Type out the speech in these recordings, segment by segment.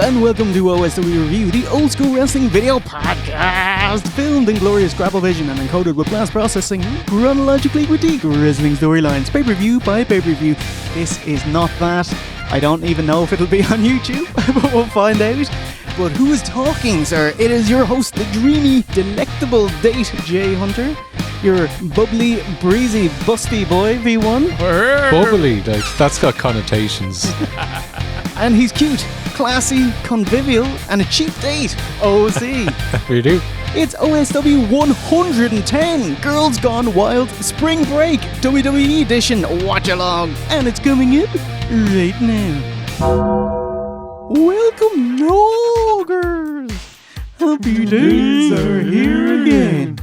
and welcome to OSW Review, the old school wrestling video podcast, filmed in glorious grapple vision and encoded with blast processing chronologically with the wrestling storylines, pay-per-view by pay-per-view. This is not that. I don't even know if it'll be on YouTube, but we'll find out. But who is talking, sir? It is your host, the dreamy, delectable Date J Hunter, your bubbly, breezy, busty boy, V1. Bubbly, that's got connotations. And he's cute, classy, convivial, and a cheap date, OC. We do. It's OSW 110, Girls Gone Wild Spring Break WWE Edition Watch Along, and it's coming in right now. Welcome, Noggers! Happy days are here again.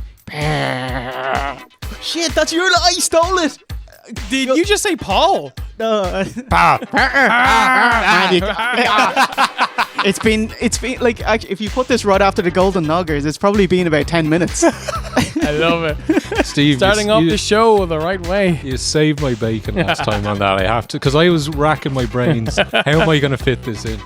Shit, that's your... I stole it! Did you just say Paul? No. It's been like, if you put this right after the Golden Noggers, it's probably been about 10 minutes. I love it. Steve, starting off the show the right way. You saved my bacon last time on that. I have to, because I was racking my brains. How am I going to fit this in?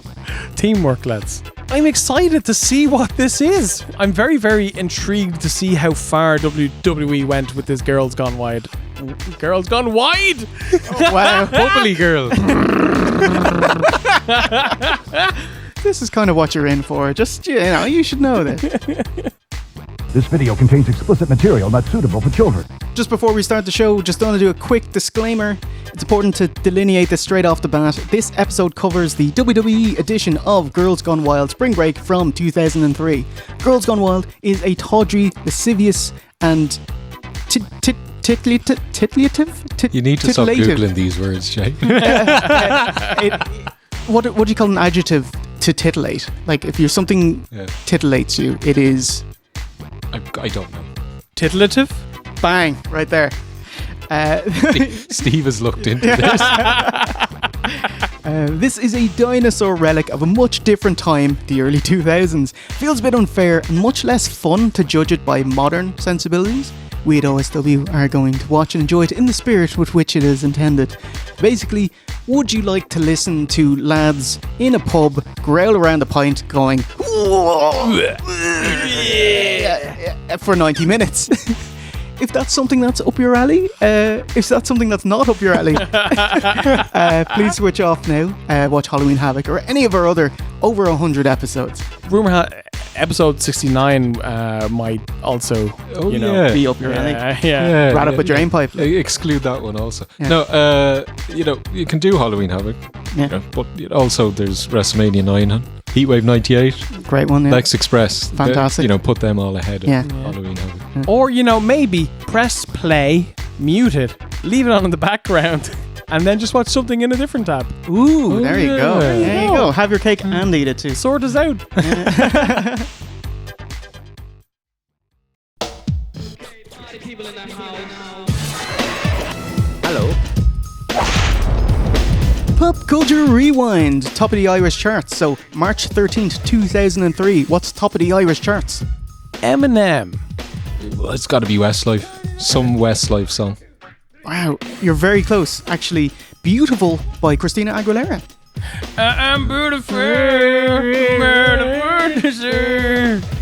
Teamwork, lads. I'm excited to see what this is. I'm very, very intrigued to see how far WWE went with this Girls Gone Wide. Girls Gone Wide! Oh, wow. Bubbly girl. This is kind of what you're in for. Just, you should know this. This video contains explicit material not suitable for children. Just before we start the show, just want to do a quick disclaimer. It's important to delineate this straight off the bat. This episode covers the WWE edition of Girls Gone Wild Spring Break from 2003. Girls Gone Wild is a tawdry, lascivious, and titillative? You need to stop Googling these words, Jay. What do you call an adjective to titillate? Like, if you're something titillates you, it is... I don't know. Titillative? Bang, right there. Steve has looked into this. This is a dinosaur relic of a much different time, the early 2000s. Feels a bit unfair and much less fun to judge it by modern sensibilities. We at OSW are going to watch and enjoy it in the spirit with which it is intended. Basically, would you like to listen to lads in a pub growl around a pint going for 90 minutes? If that's something that's up your alley, if that's something that's not up your alley, please switch off now. Watch Halloween Havoc or any of our other over 100 episodes. Episode 69 might also, be up your alley. Right up a drain pipe. Exclude that one also. Yeah. No, you can do Halloween Havoc. Yeah. But also there's WrestleMania 9, Heatwave 98. Great one, yeah. Lex Express. Fantastic. Put them all ahead of Halloween Havoc. Yeah. Or, maybe press play, mute it, leave it on in the background, and then just watch something in a different tab. Ooh, there you go. There you go. Have your cake and eat it too. Sort us out. Hello. Pop Culture Rewind, top of the Irish charts. So, March 13th, 2003. What's top of the Irish charts? Eminem. Well, it's got to be Westlife. Some Westlife song. Wow, you're very close. Actually, Beautiful by Christina Aguilera. I'm beautiful.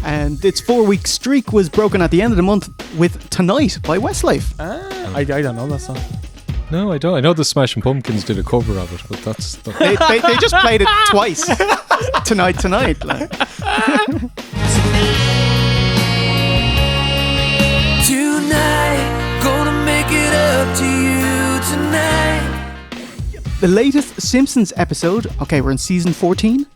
And its 4-week streak was broken at the end of the month with Tonight by Westlife. I don't know that song. No, I don't. I know the Smashing Pumpkins did a cover of it, but that's... They just played it twice. Tonight. Like. Tonight, gonna make it up to you tonight. The latest Simpsons episode. Okay, we're in season 14.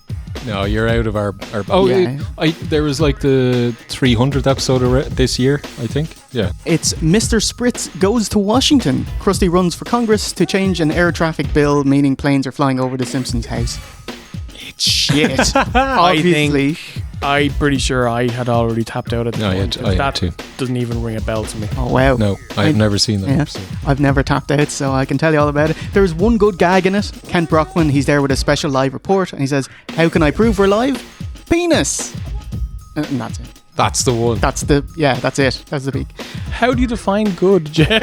No, you're out of our there was like the 300th episode this year, I think. Yeah. It's Mr. Spritz Goes to Washington. Krusty runs for Congress to change an air traffic bill, meaning planes are flying over the Simpsons' house. It's shit. Obviously. I'm pretty sure I had already tapped out at the point. I had too. Doesn't even ring a bell to me. Oh, wow. No, I've never seen that episode. I've never tapped out, so I can tell you all about it. There's one good gag in it. Kent Brockman, he's there with a special live report, and he says, "How can I prove we're live? Penis!" And that's it. That's the one. That's it. That's the peak. How do you define good, Jay?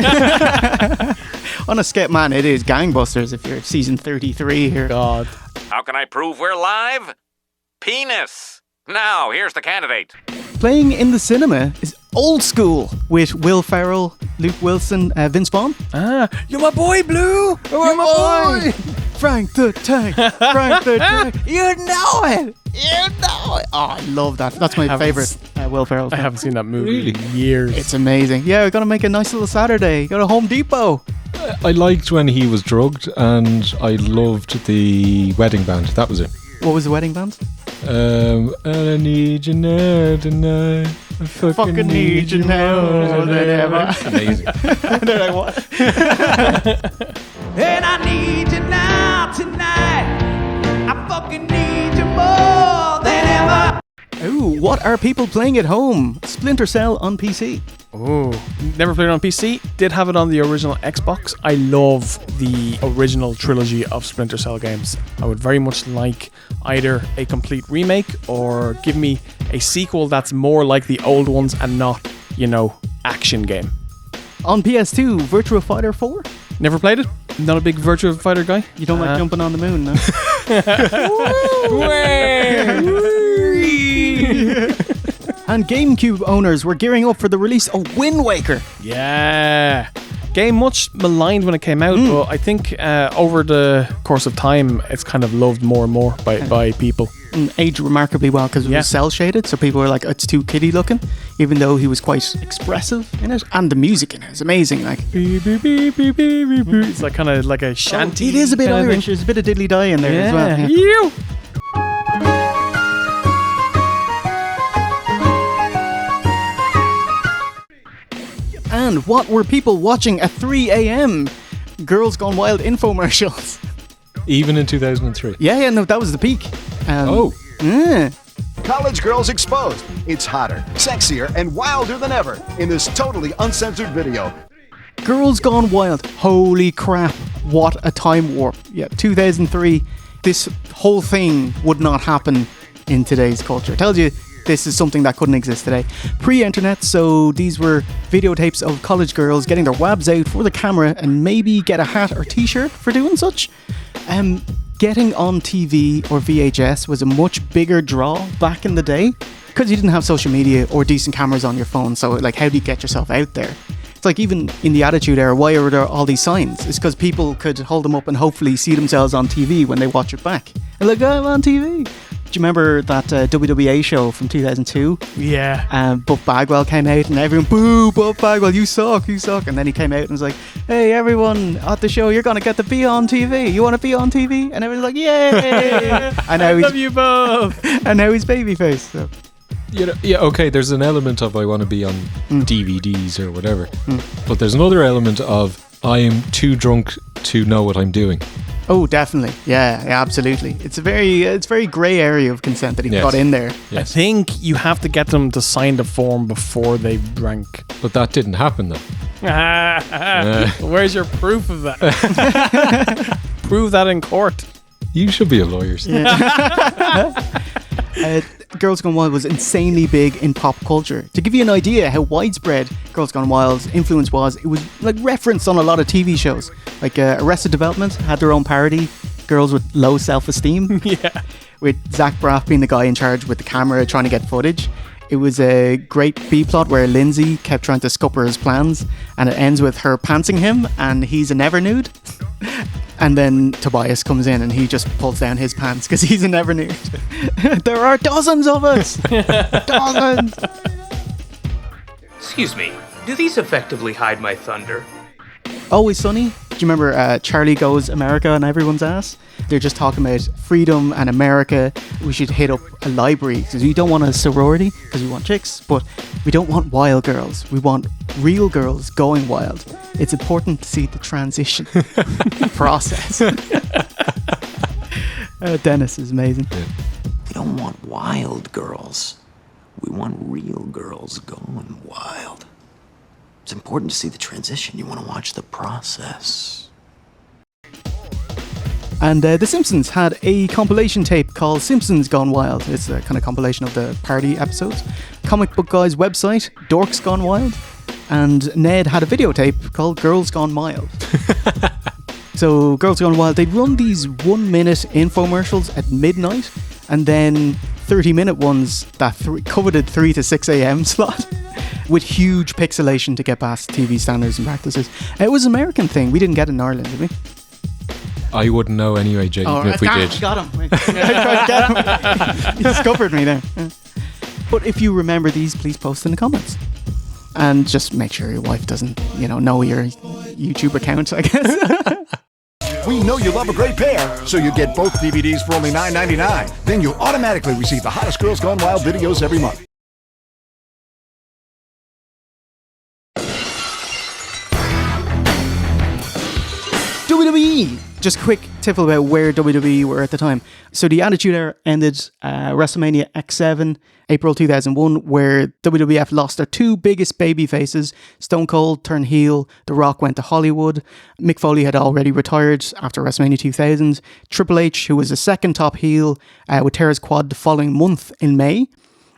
On a skate, man, it is gangbusters if you're season 33 here. God. How can I prove we're live? penis. Now, here's the candidate. Playing in the cinema is Old School with Will Ferrell, Luke Wilson, Vince Vaughn. You're my boy, Blue. You're my boy. Frank the Tank. Frank the Tank. You know it. You know it. Oh, I love that. That's my favourite Will Ferrell I film. haven't seen that movie in years. It's amazing. Yeah, we're going to make a nice little Saturday. Go to Home Depot. I liked when he was drugged, and I loved the wedding band. That was it. What was the wedding band? I need you now tonight. I fucking need you now more than ever. Amazing. They're like, what? And I need you now tonight. I fucking need you more than ever. Ooh, what are people playing at home? Splinter Cell on PC. Oh, never played it on PC. Did have it on the original Xbox. I love the original trilogy of Splinter Cell games. I would very much like either a complete remake or give me a sequel that's more like the old ones and not, action game. On PS2, Virtua Fighter 4. Never played it. Not a big Virtua Fighter guy. You don't like jumping on the moon, no? And GameCube owners were gearing up for the release of Wind Waker. Yeah. Game much maligned when it came out, but I think over the course of time, it's kind of loved more and more by people. And aged remarkably well because it was cell shaded, so people were like, it's too kiddie looking, even though he was quite expressive in it. And the music in it is amazing. Like, It's like kind of like a shanty. it is a bit kind of Irish. thing. There's a bit of diddly die in there as well. Yeah. You. And what were people watching at 3 a.m? Girls Gone Wild infomercials. Even in 2003. Yeah, no, that was the peak. Yeah. College Girls Exposed. It's hotter, sexier, and wilder than ever in this totally uncensored video. Girls Gone Wild. Holy crap. What a time warp. Yeah, 2003. This whole thing would not happen in today's culture. Tells you this is something that couldn't exist today. Pre-internet, so these were videotapes of college girls getting their wabs out for the camera and maybe get a hat or t-shirt for doing such. Getting on TV or VHS was a much bigger draw back in the day because you didn't have social media or decent cameras on your phone. So like, how do you get yourself out there? It's like even in the Attitude Era, why are there all these signs? It's because people could hold them up and hopefully see themselves on TV when they watch it back. And like, I'm on TV. Do you remember that WWA show from 2002? Yeah. Buff Bagwell came out and everyone, boo, Buff Bagwell, you suck. And then he came out and was like, hey, everyone at the show, you're going to get to be on TV. You want to be on TV? And everyone's like, yay. And now love you both. And now he's babyface. So. Okay, there's an element of I want to be on DVDs or whatever. But there's another element of I am too drunk to know what I'm doing. Oh, definitely. Yeah, absolutely. It's a very grey area of consent that he got in there. Yes. I think you have to get them to sign the form before they drank. But that didn't happen though. Where's your proof of that? Prove that in court. You should be a lawyer. Girls Gone Wild was insanely big in pop culture. To give you an idea how widespread Girls Gone Wild's influence was, it was like referenced on a lot of TV shows. Like Arrested Development had their own parody, Girls with Low Self-Esteem. Yeah. With Zach Braff being the guy in charge with the camera trying to get footage. It was a great B-plot where Lindsay kept trying to scupper his plans, and it ends with her pantsing him and he's a never nude. And then Tobias comes in and he just pulls down his pants because he's a never nude. There are dozens of us! Dozens! Excuse me, do these effectively hide my thunder? Always Sunny. Do you remember Charlie Goes America on everyone's ass? They're just talking about freedom and America. We should hit up a library because we don't want a sorority because we want chicks, but we don't want wild girls. We want real girls going wild. It's important to see the transition process. Dennis is amazing. We don't want wild girls. We want real girls going wild. It's important to see the transition. You want to watch the process. And The Simpsons had a compilation tape called Simpsons Gone Wild. It's a kind of compilation of the party episodes. Comic Book Guy's website, Dorks Gone Wild. And Ned had a videotape called Girls Gone Mild. So Girls Gone Wild, they'd run these 1 minute infomercials at midnight and then 30-minute ones that coveted 3 to 6 a.m. slot with huge pixelation to get past TV standards and practices. It was an American thing. We didn't get it in Ireland, did we? I wouldn't know anyway, Jay, even if we did. Got him. You discovered me there. But if you remember these, please post in the comments. And just make sure your wife doesn't, know your YouTube account, I guess. We know you love a great pair, so you get both DVDs for only $9.99. Then you automatically receive the hottest Girls Gone Wild videos every month. WWE! Just a quick tiffle about where WWE were at the time. So the Attitude Era ended WrestleMania X7, April 2001, where WWF lost their two biggest baby faces. Stone Cold turned heel, The Rock went to Hollywood, Mick Foley had already retired after WrestleMania 2000, Triple H, who was the second top heel, would tear his quad the following month in May.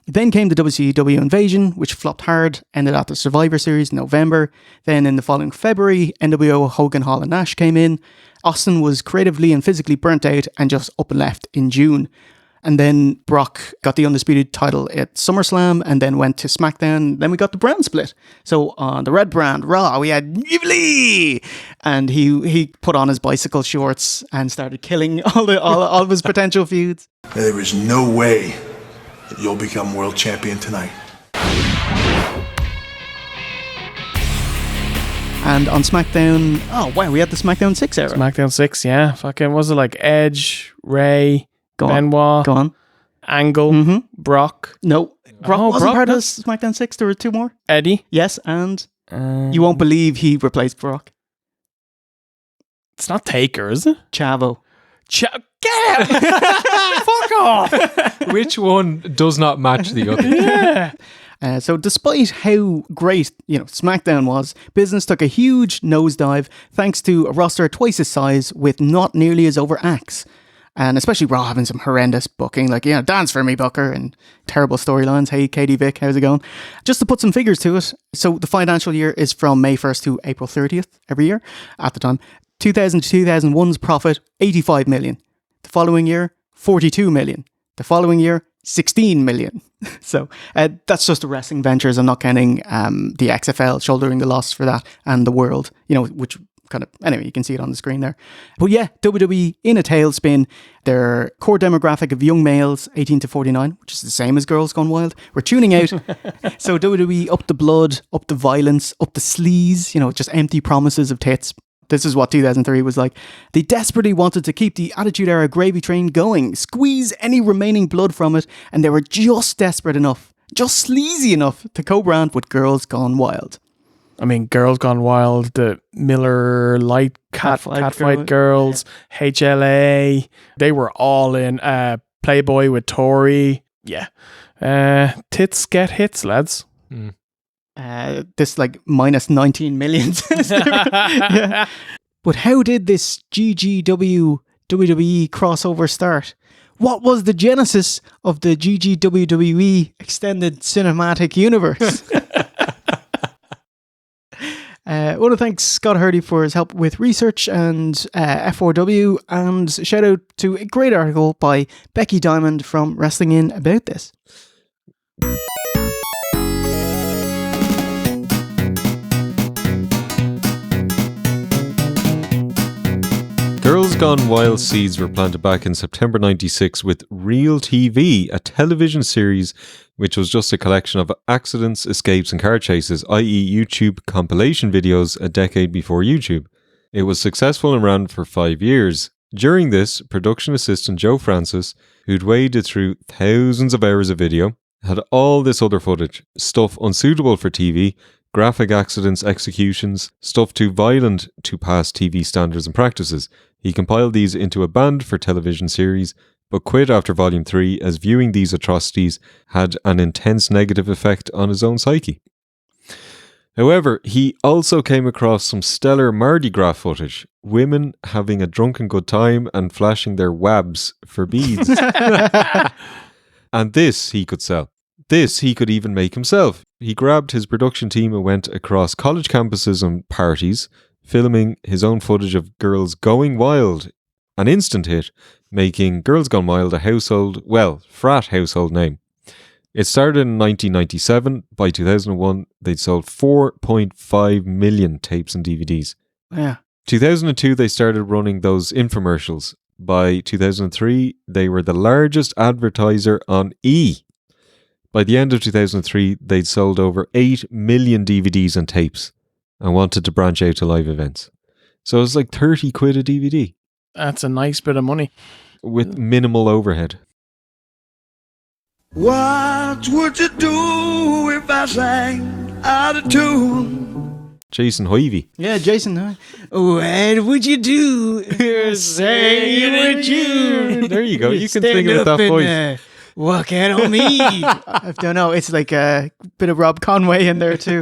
Then came the WCW Invasion, which flopped hard, ended at the Survivor Series in November. Then in the following February, NWO, Hogan, Hall and Nash came in. Austin was creatively and physically burnt out and just up and left in June. And then Brock got the Undisputed title at SummerSlam and then went to SmackDown. Then we got the brand split. So on the red brand, Raw, we had Lee! And he put on his bicycle shorts and started killing all of his potential feuds. There is no way that you'll become world champion tonight. And on SmackDown, we had the SmackDown 6 era. SmackDown 6, yeah. Fucking, was it like Edge, Ray, Benoit, Go on. Angle, Brock? No. Brock wasn't part of no? SmackDown 6. There were two more. Eddie? Yes, and you won't believe he replaced Brock. It's not Taker, is it? Chavo. Get out! Fuck off! Which one does not match the other? Yeah. So despite how great, SmackDown was, business took a huge nosedive thanks to a roster twice its size with not nearly as over acts. And especially Raw having some horrendous booking, like, dance for me, Booker, and terrible storylines. Hey, Katie Vick, how's it going? Just to put some figures to it. So the financial year is from May 1st to April 30th every year at the time. 2000 to 2001's profit, 85 million. The following year, 42 million. The following year, 16 million. So that's just the wrestling ventures. I'm not counting the XFL shouldering the loss for that and the world, which kind of, anyway, you can see it on the screen there. But yeah, WWE in a tailspin. Their core demographic of young males, 18 to 49, which is the same as Girls Gone Wild, we're tuning out. So WWE up the blood, up the violence, up the sleaze, just empty promises of tits. This is what 2003 was like. They desperately wanted to keep the Attitude Era gravy train going, squeeze any remaining blood from it, and they were just desperate enough, just sleazy enough to co-brand with Girls Gone Wild. I mean, Girls Gone Wild, the Miller Lite Catfight Girls, HLA, they were all in. Playboy with Tori, yeah. Tits get hits, lads. This like minus 19 million. Yeah. But how did this GGW WWE crossover start? What was the genesis of the GGWWE extended cinematic universe? I want to thank Scott Hurdy for his help with research and F4W, and shout out to a great article by Becky Diamond from Wrestling In about this. Girls Gone Wild seeds were planted back in September 96 with Real TV, a television series which was just a collection of accidents, escapes and car chases, i.e. YouTube compilation videos a decade before YouTube. It was successful and ran for 5 years. During this, production assistant Joe Francis, who'd waded through thousands of hours of video, had all this other footage, stuff unsuitable for TV, graphic accidents, executions, stuff too violent to pass TV standards and practices. He compiled these into a banned for television series, but quit after Volume 3 as viewing these atrocities had an intense negative effect on his own psyche. However, he also came across some stellar Mardi Gras footage, women having a drunken good time and flashing their wabs for beads. And this he could sell. This he could even make himself. He grabbed his production team and went across college campuses and parties, filming his own footage of Girls Going Wild, an instant hit, making Girls Gone Wild a frat household name. It started in 1997. By 2001, they'd sold 4.5 million tapes and DVDs. Yeah. 2002, they started running those infomercials. By 2003, they were the largest advertiser on E! By the end of 2003, they'd sold over 8 million DVDs and tapes and wanted to branch out to live events. So it was like 30 quid a DVD. That's a nice bit of money. With minimal overhead. What would you do if I sang out of tune? Jason Hovey. Yeah, Jason. What would you do? Say with you. There you go. You can sing it with that voice. Walk out on me. I don't know. It's like a bit of Rob Conway in there too.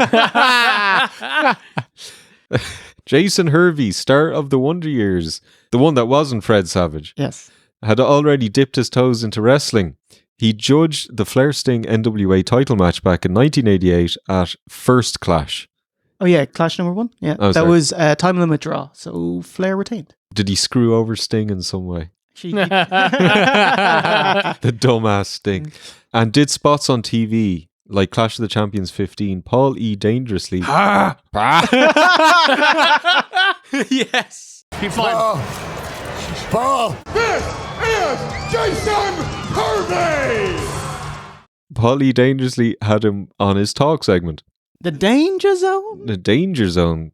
Jason Hervey, star of The Wonder Years, the one that wasn't Fred Savage, Yes. had already dipped his toes into wrestling. He judged the Flair Sting NWA title match back in 1988 at First Clash. Oh yeah, Clash number 1. Yeah, Oh, that sorry. was a time limit draw, so Flair retained. Did he screw over Sting in some way? She The dumbass Sting. And did spots on TV like Clash of the Champions 15. Paul E. Dangerously. Yes. Be fine. Paul! This is Jason Hervey! Paul E. Dangerously had him on his talk segment. The Danger Zone. The Danger Zone.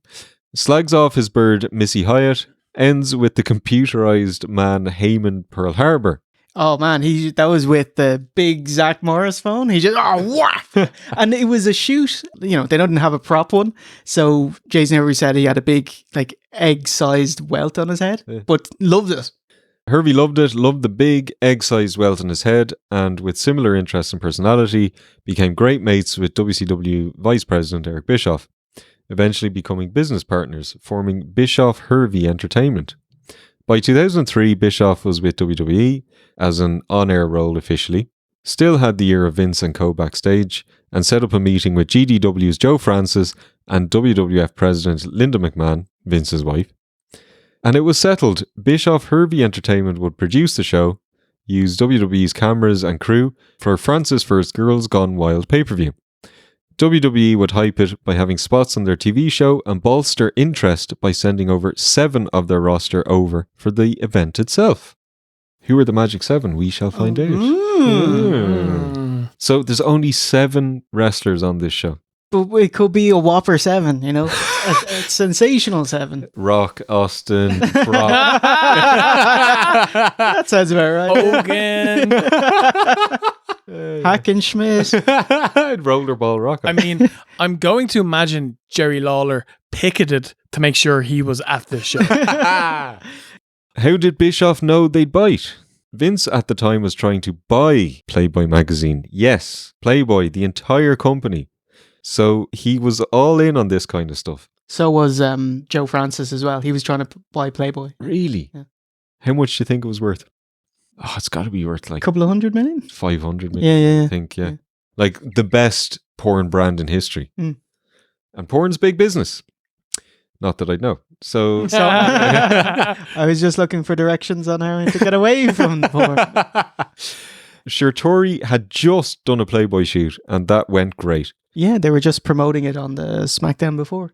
Slags off his bird, Missy Hyatt. Ends with the computerized man Heyman Pearl Harbor. Oh man, that was with the big Zach Morris phone. He just whack, and it was a shoot. You know, they didn't have a prop one, so Jason Hervey said he had a big like egg-sized welt on his head, but loved it. Hervey loved it, loved the big egg-sized welt on his head, and with similar interests and personality, became great mates with WCW Vice President Eric Bischoff, eventually becoming business partners, forming Bischoff Hervey Entertainment. By 2003, Bischoff was with WWE as an on-air role officially, still had the ear of Vince and co backstage, and set up a meeting with GDW's Joe Francis and WWF President Linda McMahon, Vince's wife. And it was settled Bischoff Hervey Entertainment would produce the show, use WWE's cameras and crew for Francis' first Girls Gone Wild pay-per-view. WWE would hype it by having spots on their TV show and bolster interest by sending over 7 of their roster over for the event itself. Who are the Magic 7? We shall find out. So there's only 7 wrestlers on this show. But it could be a whopper 7, you know, a sensational 7. Rock, Austin, Brock. That sounds about right. Hogan. Hackenschmidt. Rollerball Rock. I mean, I'm going to imagine Jerry Lawler picketed to make sure he was at this show. How did Bischoff know they'd bite? Vince at the time was trying to buy Playboy magazine. Yes, Playboy, the entire company. So he was all in on this kind of stuff. So was Joe Francis as well. He was trying to buy Playboy. Really? Yeah. How much do you think it was worth? Oh, it's got to be worth like A couple of 100 million? 500 million. Yeah. I think, yeah. Like the best porn brand in history. Mm. And porn's big business. Not that I'd know. So I was just looking for directions on how to get away from the porn. Sure, Tori had just done a Playboy shoot and that went great. Yeah, they were just promoting it on the Smackdown before.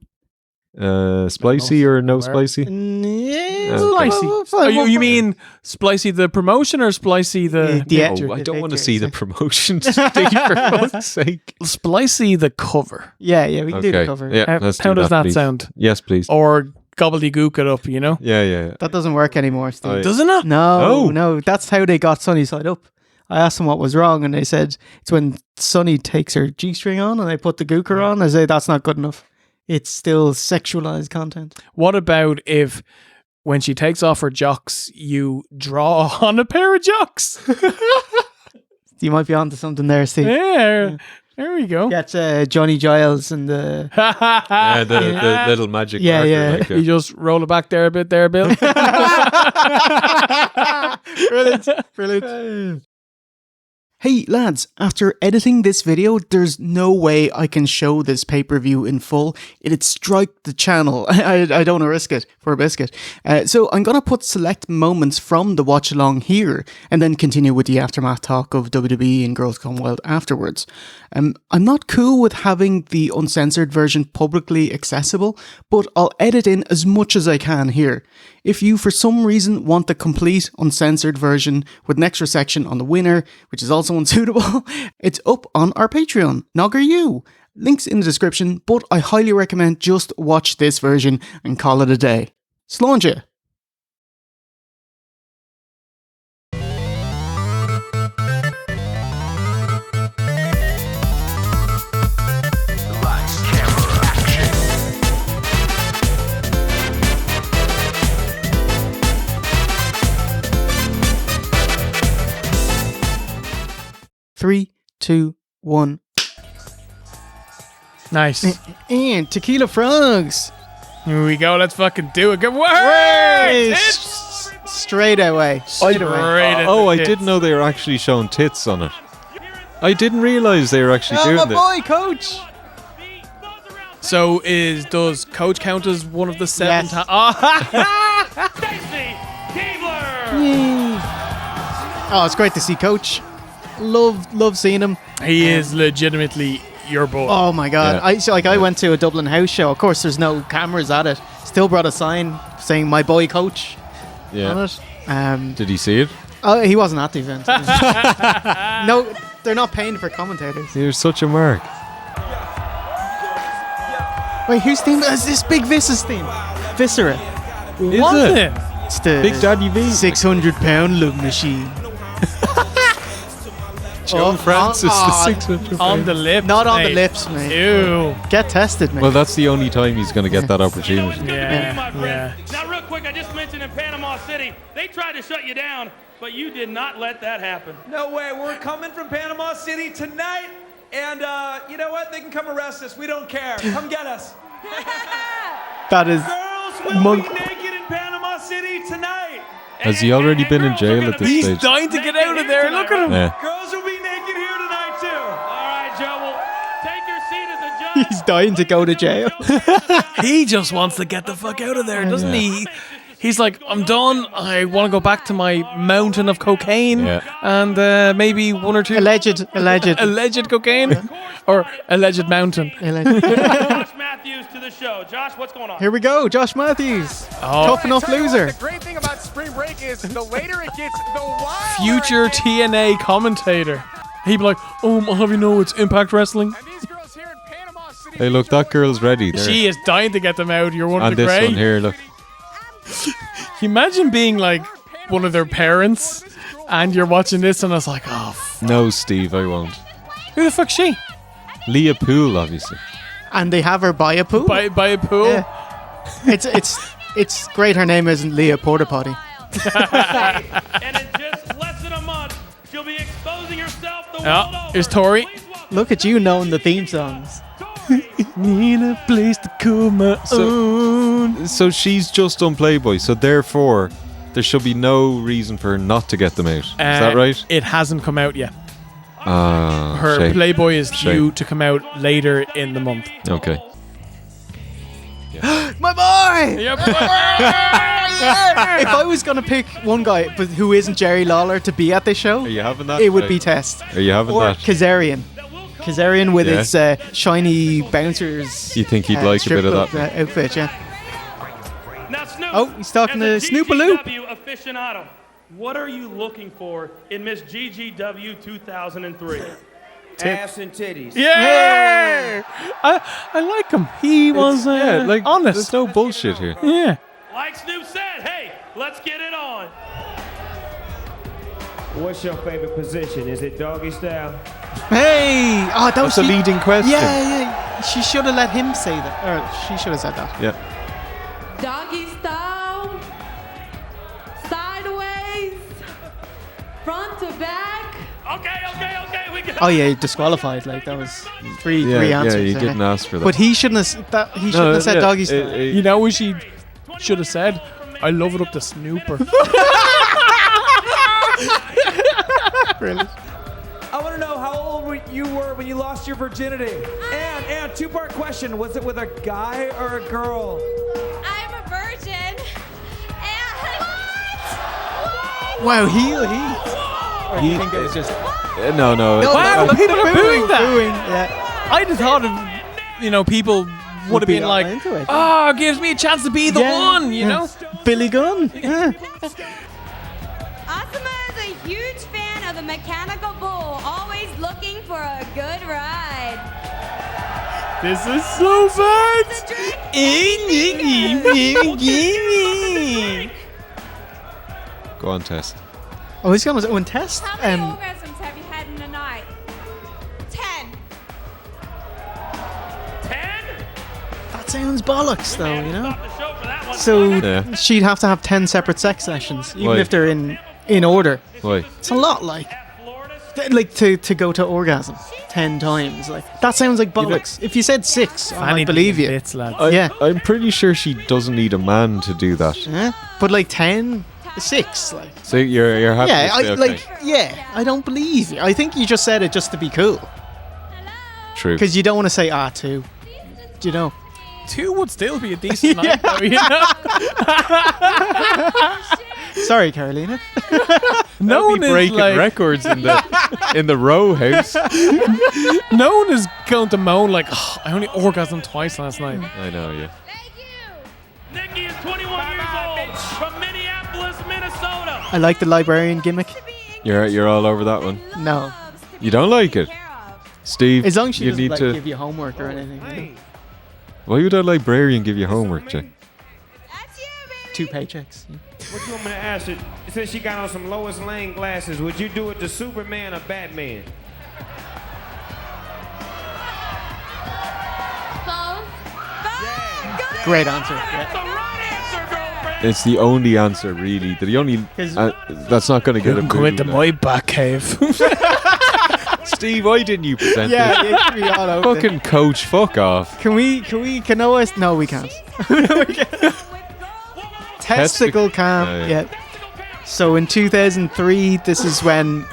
Spicy or no spicy? Yeah, Splicey. Oh, you mean Splicey the promotion or Splicey the... No, I don't want to see the promotion, Steve, for fuck's sake. Splicey the cover. Yeah, we can do the cover. Yeah, How does that please. sound? Yes, please. Or gobbledygook it up, you know? Yeah. That doesn't work anymore, Steve. Does it not? No, that's how they got Sunny Side Up. I asked them what was wrong, and they said it's when Sunny takes her G-string on and they put the gooker on. I say that's not good enough. It's still sexualized content. What about if when she takes off her jocks, you draw on a pair of jocks? You might be onto something there, Steve. Yeah, there we go. Get Johnny Giles and the... the little magic marker. Yeah. Like, You just roll it back there a bit there, Bill. Brilliant. Hey lads, after editing this video, there's no way I can show this pay-per-view in full. It'd strike the channel. I don't want to risk it for a biscuit. So I'm going to put select moments from the watch along here and then continue with the aftermath talk of WWE and Girls Gone Wild afterwards. I'm not cool with having the uncensored version publicly accessible, but I'll edit in as much as I can here. If you for some reason want the complete uncensored version with an extra section on the winner, which is also unsuitable, it's up on our Patreon. Nog are you? Links in the description, but I highly recommend just watch this version and call it a day. Slánge! Lights, camera, action. 3, 2, 1. Nice. And Tequila Frogs! Here we go. Let's fucking do it. Good work. Straight away. Straight away. Oh, I didn't know they were actually showing tits on it. I didn't realize they were actually doing Oh, this. my boy, Coach! So does Coach count as one of the 7 Yes. times? Oh, Oh, it's great to see Coach. Love seeing him. he is legitimately your boy. Oh my god! Yeah. I went to a Dublin house show. Of course, there's no cameras at it. Still brought a sign saying "My boy Coach" on Yeah. it. Did he see it? Oh, he wasn't at the event. No, they're not paying for commentators. You're such a mark. Wait, whose theme is this? Big Vis's theme. Viscera. Is Was it? it? It's the Big Daddy V. 600-pound love machine. Joe Francis, the 600 On the lips. Not on the mate. lips, mate. Ew. Get tested, mate. Well, that's the only time he's going to get that opportunity. Yeah. Now, real quick, I just mentioned in Panama City, they tried to shut you down, but you did not let that happen. No way. We're coming from Panama City tonight, and you know what? They can come arrest us. We don't care. Come get us. That is Girls will monk. be naked in Panama City tonight. Has he already been in jail at this He's stage? dying to get out of there. Look at him. Yeah. Girls will be naked here tonight, too. All right, Joe, well, take your seat as a judge. He's dying to go to jail. He just wants to get the fuck out of there, doesn't he? He's like, I'm done. I want to go back to my mountain of cocaine and maybe one or two Alleged. alleged cocaine or alleged mountain. Josh Matthews to the show. Josh, what's going on? Here we go, Josh Matthews. Oh. Tough enough loser. The great thing about spring break is the later it gets, the wilder. Future TNA commentator. He'd be like, I'll have you know it's Impact Wrestling. And these girls here in Panama City. Hey, look, that girl's ready. There. She is dying to get them out. You're one of And the this great. one here, look. Can you imagine being like one of their parents and you're watching this and it's like, No, Steve, I won't. who the fuck's she? Leah Poole, obviously. And they have her by a pool. By a pool? Yeah. It's great her name isn't Leah Porta Potty. And in just less than a month, she'll be exposing herself the world over. Here's Tori. Please welcome Look at you knowing the theme songs. Need a place to call my own. So she's just on Playboy, so therefore there should be no reason for her not to get them out. Is that right? It hasn't come out yet. Her Her Playboy is Shame. due to come out later in the month. Okay. My boy! Yep. If I was going to pick one guy but who isn't Jerry Lawler to be at this show, Are you having that? it would be Test. Are you having Or that? Kazarian. Kazarian with Yeah. his shiny bouncers. You think he'd like a bit of strip that? club, outfit, yeah. Now, Snoop, Oh, he's talking as a to Snoopaloop. GGW aficionado, what are you looking for in Miss GGW 2003? Ass and titties. Yeah! I like him. He was honest. There's no bullshit here. Yeah. Like Snoop said, hey, let's get it on. What's your favorite position? Is it doggy style? Hey! Oh, that was That's a leading question. Yeah. She should have let him say that. Or she should have said that. Yeah. Doggy style, sideways, front to back. Okay, we got Oh yeah, disqualified. Like that was three Yeah, answers. he didn't ask for that. But he shouldn't have said doggy style. You know what she should have said? I love it up to Snooper. Brilliant. I you were when you lost your virginity? And two-part question: was it with a guy or a girl? I'm a virgin. And Wow, he. Or do you think it was just? No. Wow, people are booing that. Yeah. I just thought of, people would have been all like, into it. oh, gives me a chance to be the one, you know? Billy Gunn. Yeah. Asuma is a huge fan of the mechanical bull, always looking for a good ride. This is so bad. Go on, Tess. Oh, he's going to win test. How many orgasms have you had in a night? 10. 10? That sounds bollocks, though, you know. Stop the show for that one. So Yeah. she'd have to have 10 separate sex sessions, even Why? if they're in order. Why? It's a lot, like to go to orgasm 10 times. Like that sounds like bollocks. If you said 6, I might believe you. Bits, lad. Yeah. I'm pretty sure she doesn't need a man to do that. Yeah, but like 10, 6, like. So you're happy Yeah, to I say, okay. I don't believe you. I think you just said it just to be cool, True. because you don't want to say 2. Do you know? 2 would still be a decent night, though, you know? Sorry, Carolina. No one is breaking like, records in the row house. no one is going to moan like, oh, I only orgasmed twice last night. I know, yeah. Nikki is 21 years old from Minneapolis, Minnesota. I like the librarian gimmick. You're all over that one. No, You don't like it, Steve? as long as she you doesn't need like, to. give you homework or anything. You know? Why would a librarian give you homework, Jay? 2 paychecks. Yeah. What you want me to ask her? It says she got on some Lois Lane glasses. Would you do it to Superman or Batman? Great answer. Yeah. That's the right answer, girlfriend. It's the only answer, really. The only. That's not going to get a Go into boo. my back cave. Steve, why didn't you present Yeah, this? it should be all over. Fucking coach, fuck off. Can we OS? No, we can't. Testicle cam. Oh, Yeah. So in 2003, this is when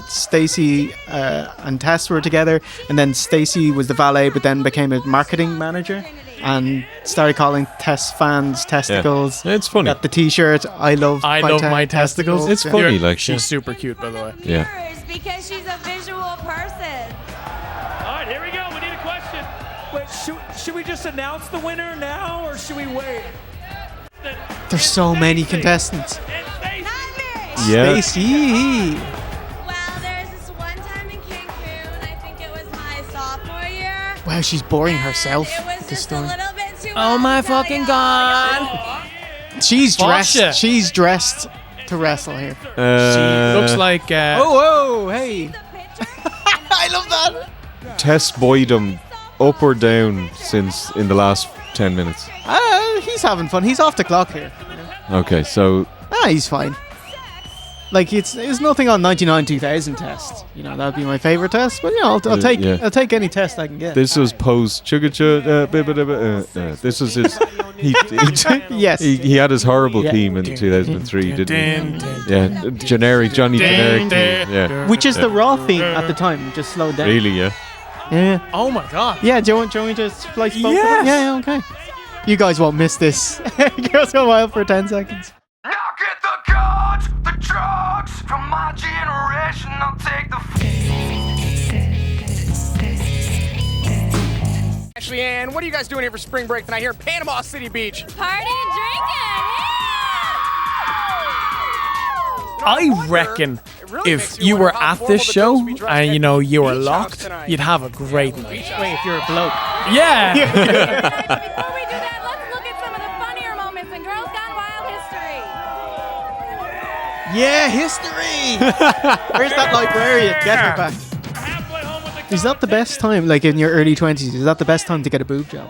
Stacy and Tess were together, and then Stacy was the valet, but then became a marketing manager and started calling Tess fans testicles. Yeah. It's funny. Got the T-shirt. I love my testicles. It's Yeah. funny, like She's super cute, by the way. Yeah. Because she's a visual person. All right, here we go. We need a question. Wait, should we just announce the winner now, or should we wait? There's so many contestants. Yeah. Stacy. Well, there's this one time in Cancun, I think it was my sophomore year. Wow, she's boring herself. It was This just a story. little bit too Oh my fucking god! She's Bosh dressed. it. She's dressed to wrestle here. She looks like. Oh, hey! I love that. Tess Boydum, up or down since in the last 10 minutes? He's having fun. He's off the clock here. Okay, so He's fine. Like it's nothing on 99-2000 test. You know, that'd be my favorite test. But you know, I'll take yeah. I'll take any test I can get. this was post this was his. Yes. He had his horrible Yeah. theme in 2003, didn't he? Yeah, generic Johnny generic theme. Yeah, Which is yeah. the raw theme at the time. Just slow down. Really, yeah. Yeah. Oh my god. Yeah. Do you want me to splice both? Yes. Yeah. Okay. You guys won't miss this. Girls Go Wild for 10 seconds. Now get the guns, the drugs from my generation. I'll take the. Ashley Ann, what are you guys doing here for spring break tonight here in Panama City Beach? Party and drinking. I reckon if you were at this show and you know you were locked, you'd have a great night. Wait, if you're a bloke. Yeah. Before we do that, let's look at some of the funnier moments in Girls Gone Wild history. Yeah, history. Where's that librarian? Get her back. Is that the best time, like in your early 20s, is that the best time to get a boob job?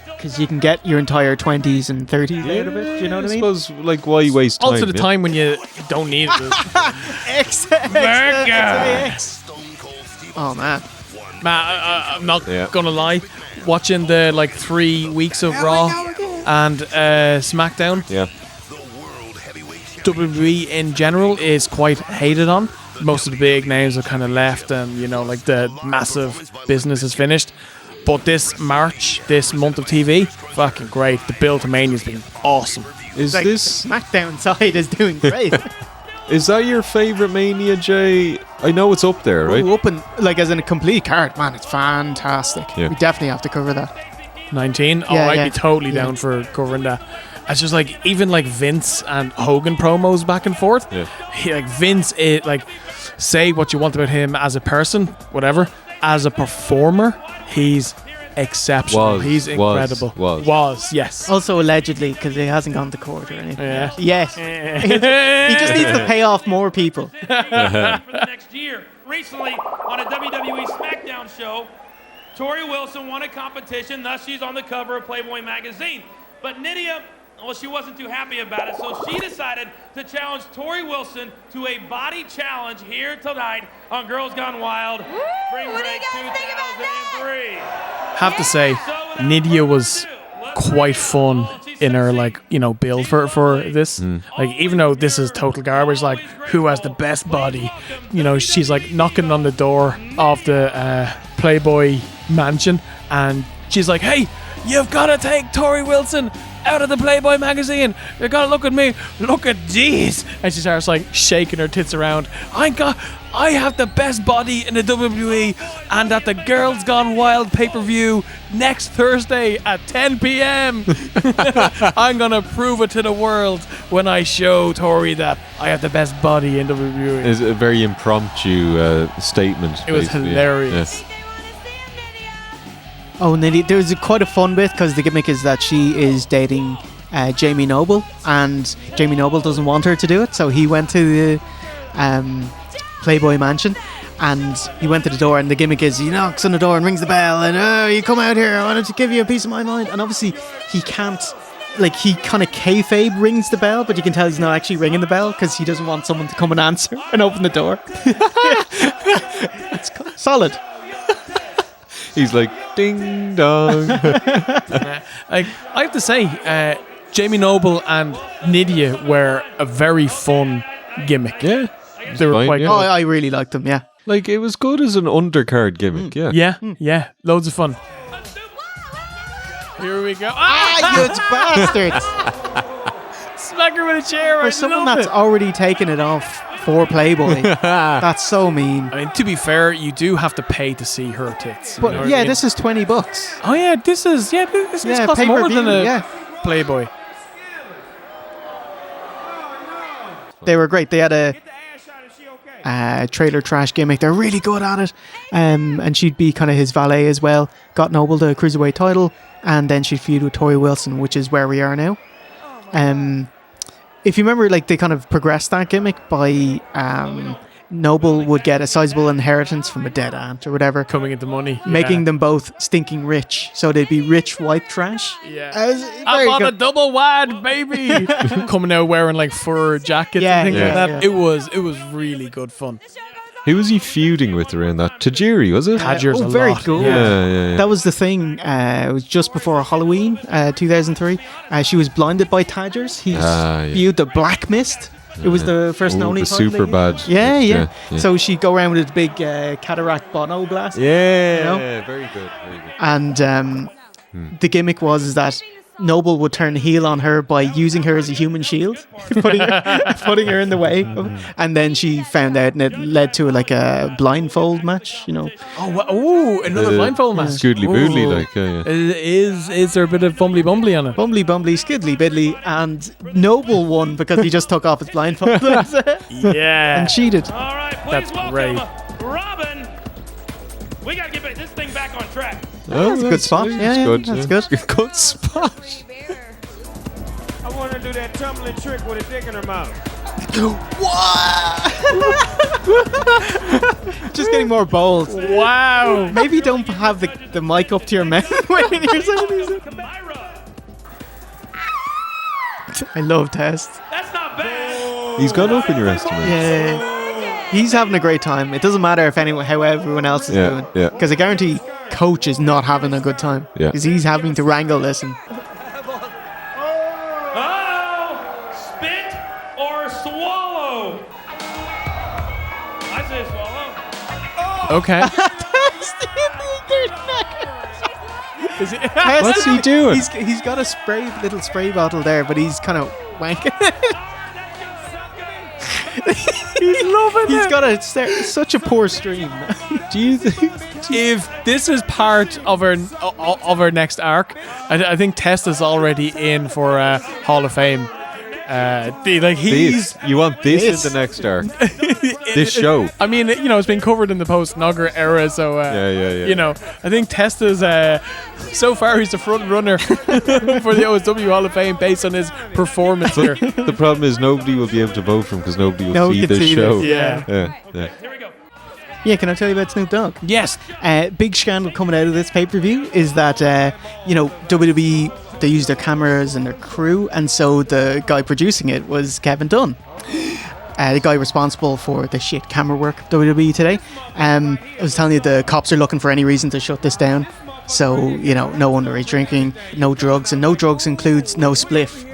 Because you can get your entire 20s and 30s out of it, do you know what I mean? suppose, like, why waste time? Also, the time when you don't need it. X. Oh, man. I'm not gonna lie. Watching the like 3 weeks of Raw and SmackDown, Yeah. WWE in general is quite hated on. most of the big names have kind of left, and you know, like the massive business is finished. But this month of TV, fucking great. The build to Mania's been awesome. Is Like, this Smackdown side is doing great. is that your favorite Mania, Jay? I know it's up there, right? Open, like as in a complete card, man, it's fantastic. Yeah. We definitely have to cover that. 19. Oh, Yeah, I'd yeah. be totally down for covering that. It's just like even like Vince and Hogan promos back and forth. Yeah. Like Vince, say what you want about him as a person, whatever. As a performer, he's exceptional. He's incredible. Was, yes. Also allegedly, because he hasn't gone to court or anything. Yeah. Yes. He just needs to pay off more people. For the next year. Recently, on a WWE Smackdown show, Tori Wilson won a competition, thus she's on the cover of Playboy magazine. But Nydia, well, she wasn't too happy about it, so she decided to challenge Tori Wilson to a body challenge here tonight on Girls Gone Wild. Spring Break 2003. Have to say, Nydia was quite fun in her, like, you know, build for this. Like, even though this is total garbage, like, who has the best body? You know, she's like knocking on the door of the Playboy mansion, and she's like, "Hey, you've got to take Tori Wilson out of the Playboy magazine. You gotta look at me. Look at these." And she starts like shaking her tits around. I have the best body in the WWE, and at the Girls Gone Wild pay-per-view next Thursday at 10 p.m. I'm gonna prove it to the world when I show Tori that I have the best body in WWE. It's a very impromptu statement. It was basically. hilarious. Yeah. Oh, Nydia, there's quite a fun bit because the gimmick is that she is dating Jamie Noble, and Jamie Noble doesn't want her to do it, so he went to the Playboy mansion, and he went to the door, and the gimmick is he knocks on the door and rings the bell, and "Oh, you come out here, I wanted to give you a piece of my mind." And obviously he can't, like, he kind of kayfabe rings the bell, but you can tell he's not actually ringing the bell because he doesn't want someone to come and answer and open the door. It's solid. He's like, ding dong. Like, I have to say, Jamie Noble and Nydia were a very fun gimmick. Yeah. They were fine, quite yeah. Oh, I really liked them, yeah. Like, it was good as an undercard gimmick, yeah. Yeah, loads of fun. Here we go. You bastards! Smack her with a chair. For someone that's already taken it off for Playboy, that's so mean. I mean, to be fair, you do have to pay to see her tits. But you know what yeah, I mean? this is $20. Oh yeah, this costs more than a Playboy. They were great. They had a trailer trash gimmick. They're really good at it. And she'd be kind of his valet as well. Got Noble the Cruiserweight title, and then she'd feud with Tori Wilson, which is where we are now. If you remember, like, they kind of progressed that gimmick by Noble would get a sizable inheritance from a dead aunt or whatever, coming into money, making them both stinking rich. So they'd be rich white trash. Yeah, I bought a double wad, baby. Coming out wearing like fur jackets and things like that. Yeah. It was really good fun. Who was he feuding with around that? Tajiri, was it? Tajiri's a very lot. good. Yeah. That was the thing. It was just before Halloween, 2003. She was blinded by Tadgers. He viewed the Black Mist. It was the first and only the title super they bad. used. Yeah. Yeah. So she'd go around with a big cataract Bono glass. Yeah, you know? very good. And the gimmick was that Noble would turn heel on her by using her as a human shield, putting her in the way, and then she found out, and it led to like a blindfold match. You know. Another blindfold match. Scoodly boodly, like yeah. Is there a bit of bumbly bumbly on it? Bumbly bumbly, skiddly biddly, and Noble won because he just took off his blindfold. Yeah, and cheated. All right, please That's welcome great. Robin. We got to get this thing back on track. That's a good spot. Yeah, good. That's good. Good spot. I want to do that tumbling trick with a dick in her mouth. Just getting more bold. Wow. Maybe don't have the mic up to your mouth when you're saying these. I love Test. That's not bad. He's gone up in your estimate. Yeah. He's having a great time. It doesn't matter how everyone else is doing. Yeah. Because I guarantee Coach is not having a good time. Yeah. Because he's having to wrangle this. And Spit or swallow? I this, Swallow. Okay. What's he doing? He's got a little spray bottle there, but he's kind of wanking. He's loving He's got such a poor stream. Do you think? If this is part of our next arc, I think Testa's already in for Hall of Fame. You want this in the next arc? This show. I mean, it's been covered in the post-Nogger era, so yeah. I think Testa's so far he's the front runner for the OSW Hall of Fame based on his performance here. The problem is nobody will be able to vote for him because nobody will see this show. Yeah. Here we go. Yeah, can I tell you about Snoop Dogg? Yes. Big scandal coming out of this pay-per-view is that, WWE, they used their cameras and their crew, and so the guy producing it was Kevin Dunn. The guy responsible for the shit camera work of WWE today. I was telling you the cops are looking for any reason to shut this down. So, no underage drinking, no drugs, and no drugs includes no spliff.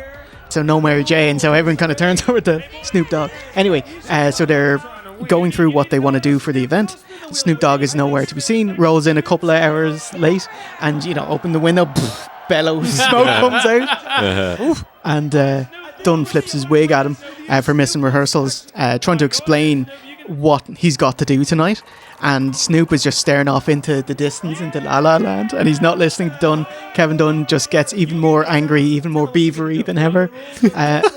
So no Mary J, and so everyone kind of turns over to Snoop Dogg. Anyway, so they're going through what they want to do for the event. Snoop Dogg is nowhere to be seen, rolls in a couple of hours late, and, open the window, bellows, smoke comes out. And Dunn flips his wig at him for missing rehearsals, trying to explain what he's got to do tonight. And Snoop is just staring off into the distance, into La La Land, and he's not listening to Dunn. Kevin Dunn just gets even more angry, even more beavery than ever.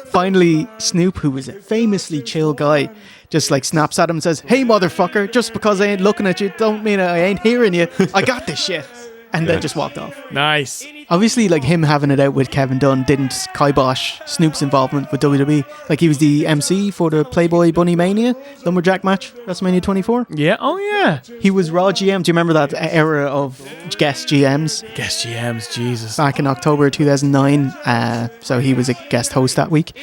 Finally, Snoop, who was a famously chill guy, just snaps at him and says, "Hey, motherfucker, just because I ain't looking at you don't mean I ain't hearing you. I got this shit." And then just walked off. Nice. Obviously, him having it out with Kevin Dunn didn't kibosh Snoop's involvement with WWE. He was the MC for the Playboy Bunny Mania Lumberjack match, WrestleMania 24. Yeah. Oh, yeah. He was Raw GM. Do you remember that era of guest GMs? Guest GMs, Jesus. Back in October 2009. So he was a guest host that week.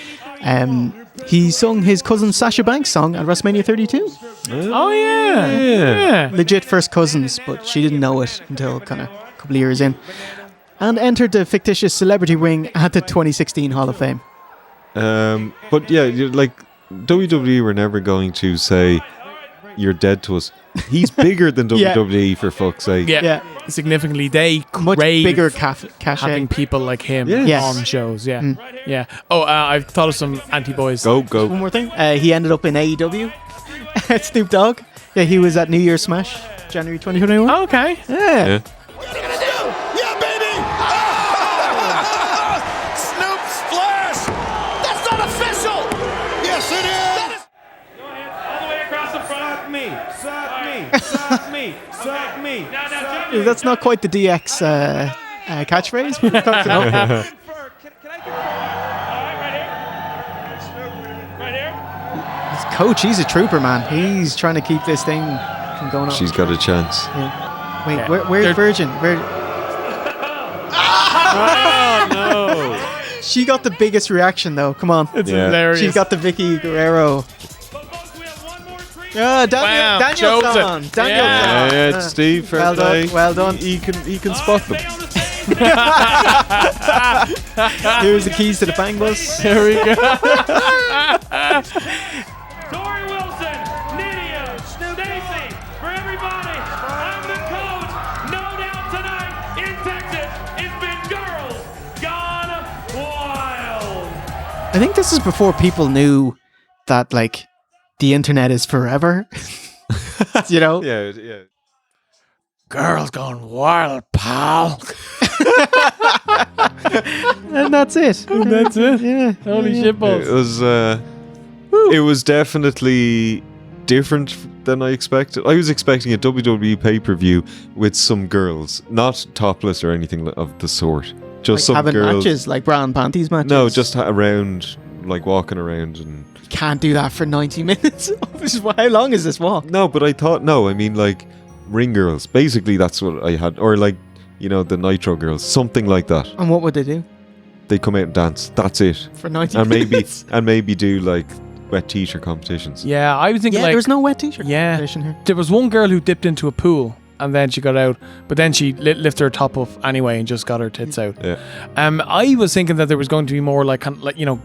He sung his cousin Sasha Banks' song at WrestleMania 32. Oh, yeah. Legit first cousins, but she didn't know it until kind of a couple of years in. And entered the fictitious celebrity ring at the 2016 Hall of Fame. But yeah, WWE were never going to say, "You're dead to us." He's bigger than WWE, for fuck's sake. Yeah. Significantly, they much crave bigger cachet. Having people like him on shows. Yeah. Yeah. Oh, I've thought of some anti-boys. Go. One more thing. He ended up in AEW. Snoop Dogg. Yeah, he was at New Year's Smash, January 2021. Oh, okay. Yeah. What are you gonna do? Yeah, baby! Snoop Splash! That's not official! Yes, it is! Go ahead, all the way across the front. Suck me. Now, That's not quite the DX catchphrase. Can I get right here? His coach, he's a trooper, man. He's trying to keep this thing from going up. She's got a chance. Yeah. Wait, where's Virgin? Oh no! She got the biggest reaction though. Come on, it's hilarious. She got the Vicky Guerrero. Daniel's on. Yeah, Steve. Fair play. Well done. He can spot them. Here's the keys to the bang bus. Here we go. Tori Wilson, Nydia, Stacy, for everybody. I'm the coach. No doubt tonight in Texas, it's been girls gone wild. I think this is before people knew that the internet is forever. Yeah. Girls gone wild, pal. And that's it. Yeah. Holy shit balls. It was definitely different than I expected. I was expecting a WWE pay-per-view with some girls, not topless or anything of the sort. Just some having girls. matches, like bra and panties matches. No, just around, walking around and. Can't do that for 90 minutes. How long is this walk? No, but I thought ring girls. Basically, that's what I had, or the Nitro girls, something like that. And what would they do? They come out and dance. That's it. For 90 minutes. And maybe do wet t-shirt competitions. Yeah, I was thinking there's no wet t-shirt competition here. There was one girl who dipped into a pool and then she got out. But then she lifted her top up anyway and just got her tits out. Yeah. I was thinking that there was going to be more like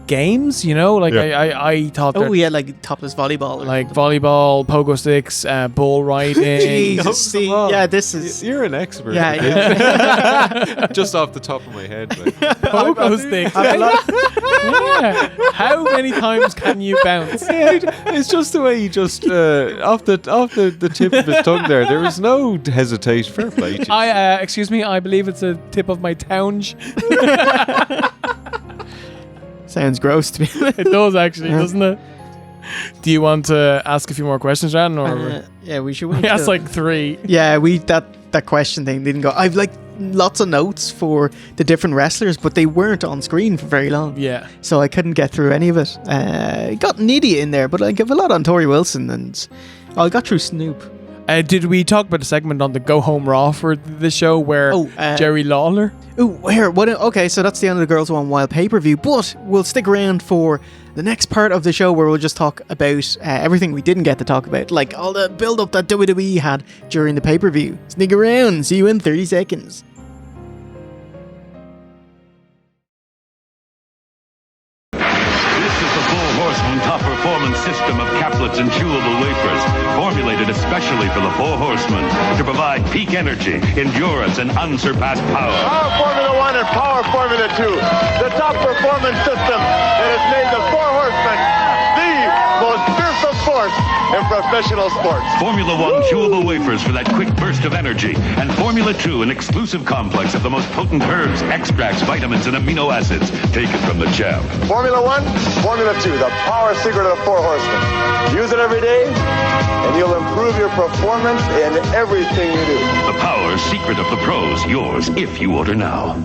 games, like I thought. Oh yeah, like topless volleyball, like volleyball, pogo sticks, bull riding. Jesus, see, yeah, this is. You're an expert. Yeah. Just off the top of my head. Like. Pogo sticks. Yeah. How many times can you bounce? It's just the way he just off the tip of his tongue there. There was no hesitation. Fair play. Excuse me. I believe it's the tip of my tongue. Sounds gross to me. It does actually, doesn't it? Do you want to ask a few more questions, Ran? Or yeah, we should. That's like 3. Yeah, that question thing didn't go. I've like lots of notes for the different wrestlers, but they weren't on screen for very long. Yeah. So I couldn't get through any of it. Got Nidia in there, but I give a lot on Tori Wilson, and I got through Snoop. Did we talk about a segment on the Go Home Raw for the show where Jerry Lawler? Oh, where? What? Okay, so that's the end of the Girls Gone Wild pay-per-view, but we'll stick around for the next part of the show where we'll just talk about everything we didn't get to talk about, like all the build-up that WWE had during the pay-per-view. Sneak around, see you in 30 seconds. Top performance system of caplets and chewable wafers, formulated especially for the 4 Horsemen to provide peak energy, endurance, and unsurpassed power. Power Formula 1 and Power Formula 2, the top performance system that has made the 4 Horsemen the most fearsome force in professional sports. Formula 1 chewable wafers for that quick burst of energy, and Formula 2, an exclusive complex of the most potent herbs, extracts, vitamins, and amino acids taken from the champ. Formula 1, Formula 2, the power secret of the 4 Horsemen. Use it every day, and you'll improve your performance in everything you do. The power secret of the pros, yours if you order now.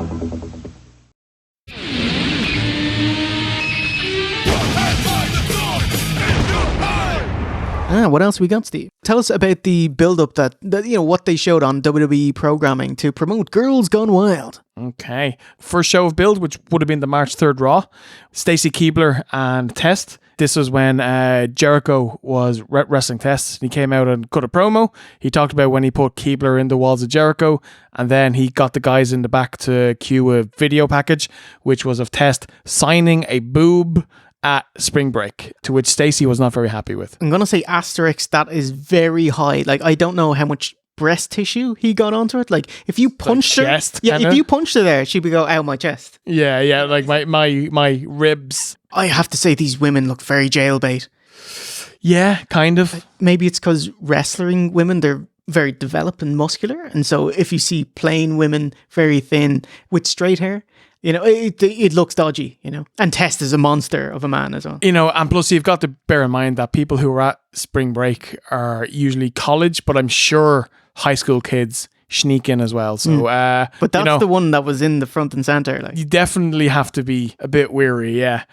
What else we got, Steve? Tell us about the build-up that what they showed on WWE programming to promote Girls Gone Wild. Okay. First show of build, which would have been the March 3rd Raw. Stacy Keibler and Test. This was when Jericho was wrestling Test. He came out and cut a promo. He talked about when he put Keibler in the walls of Jericho, and then he got the guys in the back to cue a video package, which was of Test signing a boob at Spring Break, to which Stacey was not very happy with. I'm going to say asterisk, that is very high. Like, I don't know how much breast tissue he got onto it. Like, if you punched her, if you punched her there, she'd be go, ow, my chest. Yeah, like my ribs. I have to say, these women look very jailbait. Yeah, kind of. Maybe it's because wrestling women, they're very developed and muscular, and so if you see plain women, very thin, with straight hair, it looks dodgy, And Test is a monster of a man as well. And plus you've got to bear in mind that people who are at Spring Break are usually college, but I'm sure high school kids sneak in as well. So, but that's the one that was in the front and center. Like, you definitely have to be a bit weary, yeah.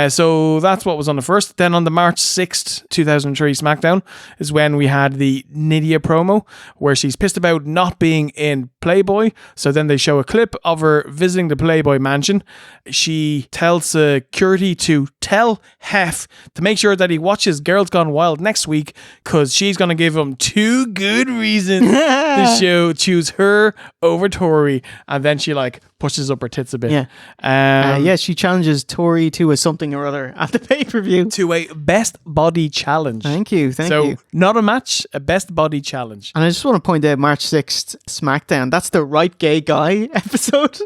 So that's what was on the first. Then on the March 6th, 2003 SmackDown is when we had the Nidia promo where she's pissed about not being in Playboy. So then they show a clip of her visiting the Playboy mansion. She tells security to tell Hef to make sure that he watches Girls Gone Wild next week because she's going to give him 2 good reasons to choose her over Tori, and then she pushes up her tits a bit. Yeah, she challenges Tori to a something or other at the pay-per-view. To a best body challenge. Thank you. So not a match, a best body challenge. And I just want to point out March 6th SmackDown. That's the Right Gay Guy episode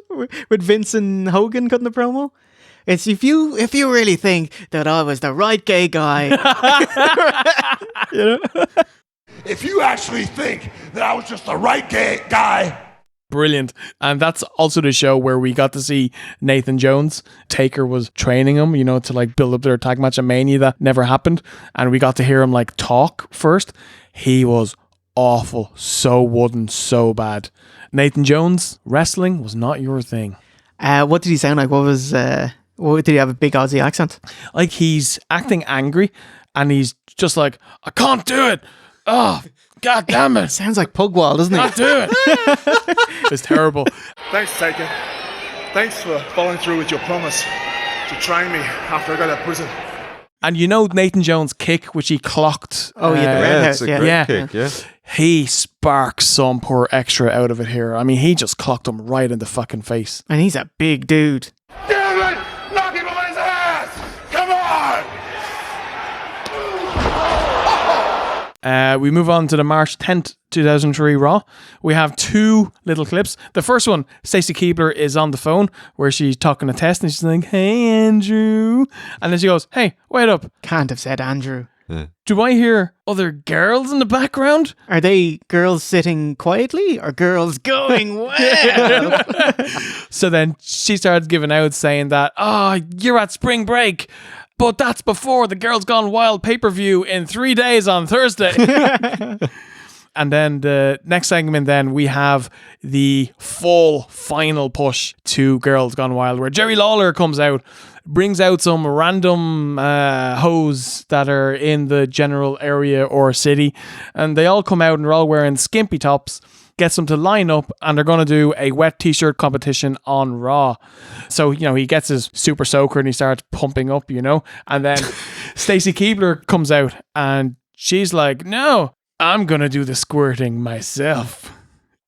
with Vince and Hogan cutting the promo. It's if you really think that I was the right gay guy. If you actually think that I was just the right gay guy. Brilliant. And that's also the show where we got to see Nathan Jones. Taker was training him, to build up their tag match at Mania that never happened. And we got to hear him talk first. He was awful. So wooden, so bad. Nathan Jones, wrestling was not your thing. What did he sound like? Did he have a big Aussie accent? Like he's acting angry and he's just like, I can't do it. Oh, God damn it. Sounds like Pugwall, doesn't it? Can't do it. It's terrible. Thanks, Taker. Thanks for following through with your promise to train me after I got out of prison. And Nathan Jones' kick, which he clocked. Oh, yeah, the roundhouse. It's a great kick, yeah. he sparks some poor extra out of it here. I mean, he just clocked him right in the fucking face. And he's a big dude. Damn it! Knock him on his ass! Come on! We move on to the March 10th, 2003 Raw. We have 2 little clips. The first one, Stacy Keibler is on the phone where she's talking to Tess and she's like, "Hey, Andrew." And then she goes, "Hey, wait up. Can't have said Andrew. Do I hear other girls in the background?" Are they girls sitting quietly or girls going well? So then she starts giving out saying that, "Oh, you're at spring break. But that's before the Girls Gone Wild pay-per-view in 3 days on Thursday." And then the next segment, then we have the full final push to Girls Gone Wild, where Jerry Lawler comes out, brings out some random hoes that are in the general area or city, and they all come out and they're all wearing skimpy tops. Gets them to line up, and they're going to do a wet t-shirt competition on Raw. So, he gets his super soaker and he starts pumping up, and then Stacy Keibler comes out and she's like, "No, I'm going to do the squirting myself."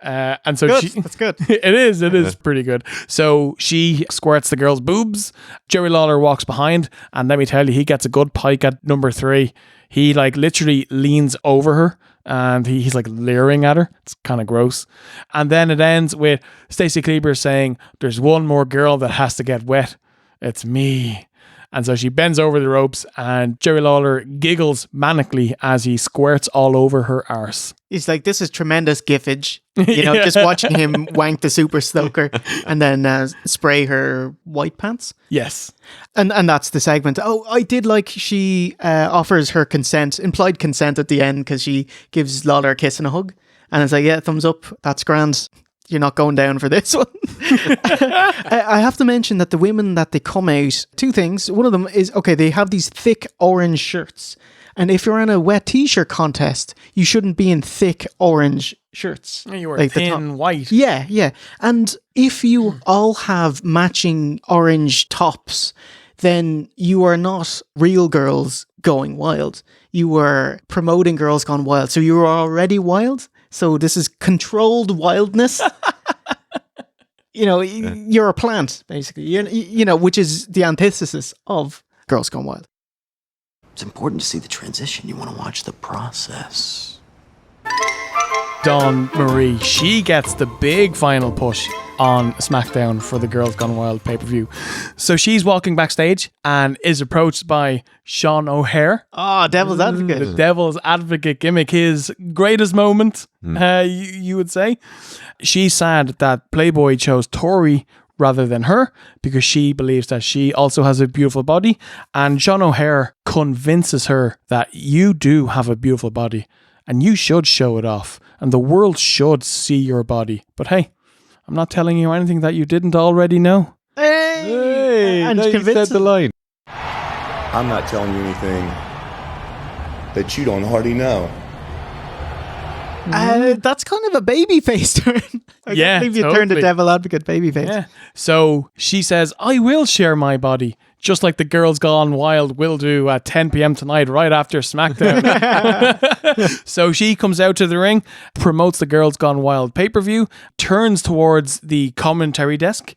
And so that's good. It is pretty good. So she squirts the girl's boobs. Jerry Lawler walks behind, and let me tell you, he gets a good pike at number 3. He literally leans over her and he's leering at her. It's kind of gross. And then it ends with Stacy Keibler saying, "There's one more girl that has to get wet. It's me." And so she bends over the ropes and Jerry Lawler giggles manically as he squirts all over her arse. He's like, "This is tremendous giffage." Just watching him wank the super stoker and then spray her white pants. Yes. And that's the segment. Oh, I did like she offers her consent, implied consent at the end, because she gives Lawler a kiss and a hug. And it's like, "Yeah, thumbs up. That's grand. You're not going down for this one." I have to mention that the women that they come out, 2 things. One of them is, okay, they have these thick orange shirts. And if you're in a wet t-shirt contest, you shouldn't be in thick orange shirts. You were thin white. Yeah. And if you all have matching orange tops, then you are not real girls going wild. You were promoting Girls Gone Wild. So you were already wild. So this is controlled wildness. You're a plant, basically, which is the antithesis of Girls Gone Wild. It's important to see the transition. You want to watch the process. Dawn Marie, she gets the big final push on SmackDown for the Girls Gone Wild pay-per-view. So she's walking backstage and is approached by Sean O'Hare. Oh, Devil's Advocate. The Devil's Advocate gimmick, his greatest moment, you would say. She's sad that Playboy chose Tori rather than her because she believes that she also has a beautiful body. And Sean O'Hare convinces her that you do have a beautiful body and you should show it off. And the world should see your body. But hey, I'm not telling you anything that you didn't already know. Hey, and you said the line. I'm not telling you anything that you don't already know. That's kind of a babyface turn. I can't believe you turned the Devil Advocate babyface. Yeah. So she says, "I will share my body, just like the Girls Gone Wild will do at 10 p.m. tonight, right after SmackDown." So she comes out to the ring, promotes the Girls Gone Wild pay-per-view, turns towards the commentary desk,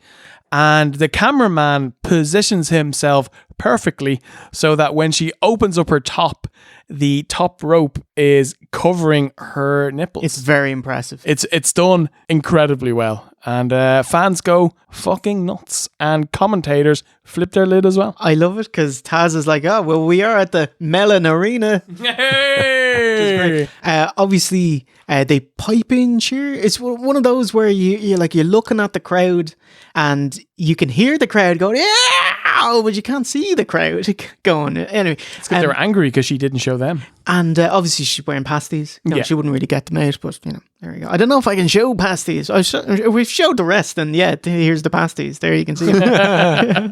and the cameraman positions himself perfectly so that when she opens up her top, the top rope is covering her nipples. It's very impressive. It's done incredibly well. And fans go fucking nuts. And commentators flip their lid as well. I love it because Taz is like, "Oh, well, we are at the Mellon Arena." Hey! Obviously, they pipe in cheer. It's one of those where you're looking at the crowd and you can hear the crowd going, "Yeah!" but you can't see the crowd going. Anyway, it's because they were angry because she didn't show them. And obviously she's wearing pasties. She wouldn't really get them out, but there we go. I don't know if I can show pasties. We've showed the rest, and here's the pasties. There you can see them.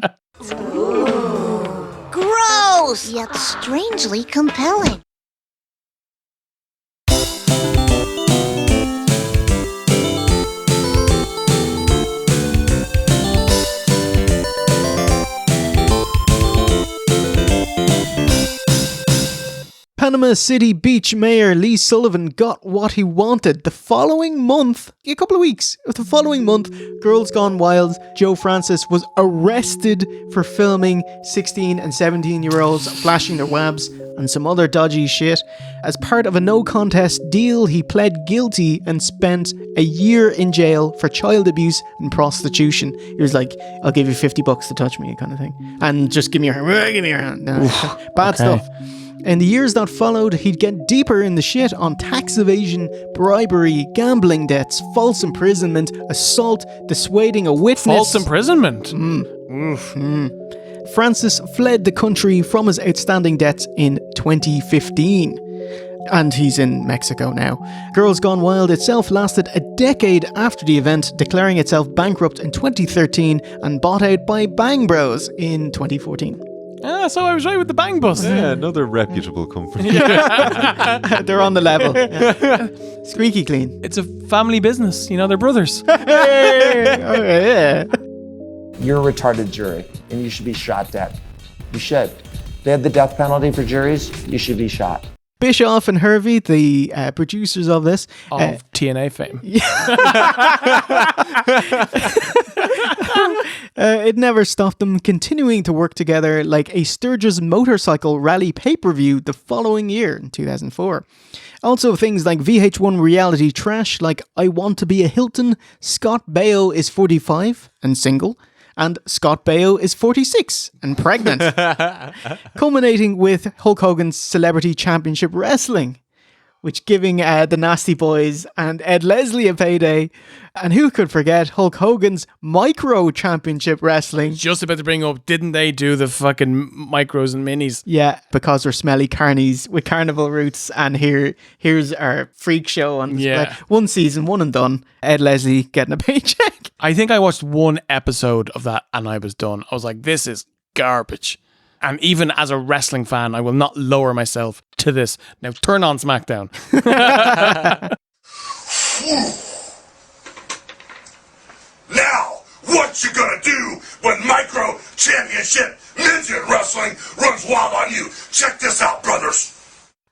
Gross, yet strangely compelling. Panama City Beach Mayor Lee Sullivan got what he wanted. The following month, a couple of weeks, the following month, Girls Gone Wild, Joe Francis was arrested for filming 16 and 17-year-olds flashing their wabs and some other dodgy shit. As part of a no-contest deal, he pled guilty and spent a year in jail for child abuse and prostitution. He was like, I'll give you $50 to touch me, kind of thing. And just give me your hand. Give me your hand. No, bad stuff. In the years that followed, he'd get deeper in the shit on tax evasion, bribery, gambling debts, false imprisonment, assault, dissuading a witness. False imprisonment? Francis fled the country from his outstanding debts in 2015. And he's in Mexico now. Girls Gone Wild itself lasted a decade after the event, declaring itself bankrupt in 2013 and bought out by Bang Bros in 2014. Ah, so I was right with the Bang Bus. Yeah, another reputable company. They're on the level. Yeah. Squeaky clean. It's a family business. They're brothers. Hey! Oh, yeah. You're a retarded jury, and you should be shot dead. You should. They have the death penalty for juries. You should be shot. Bischoff and Hervey, the producers of this. Of TNA fame. It never stopped them continuing to work together like a Sturgis motorcycle rally pay-per-view the following year in 2004. Also things like VH1 reality trash like I Want to Be a Hilton, Scott Baio is 45 and single, and Scott Baio is 46 and pregnant. Culminating with Hulk Hogan's Celebrity Championship Wrestling, which giving the Nasty Boys and Ed Leslie a payday. And who could forget Hulk Hogan's Micro Championship Wrestling? Just about to bring up, didn't they do the fucking micros and minis? Yeah, because they're smelly carnies with carnival roots. And here's our freak show on display. Yeah. One season, one and done. Ed Leslie getting a paycheck. I think I watched one episode of that and I was done. I was like, this is garbage. And even as a wrestling fan, I will not lower myself to this. Now turn on Smackdown. Now, what you gonna do when Micro Championship Midget Wrestling runs wild on you? Check this out, brothers.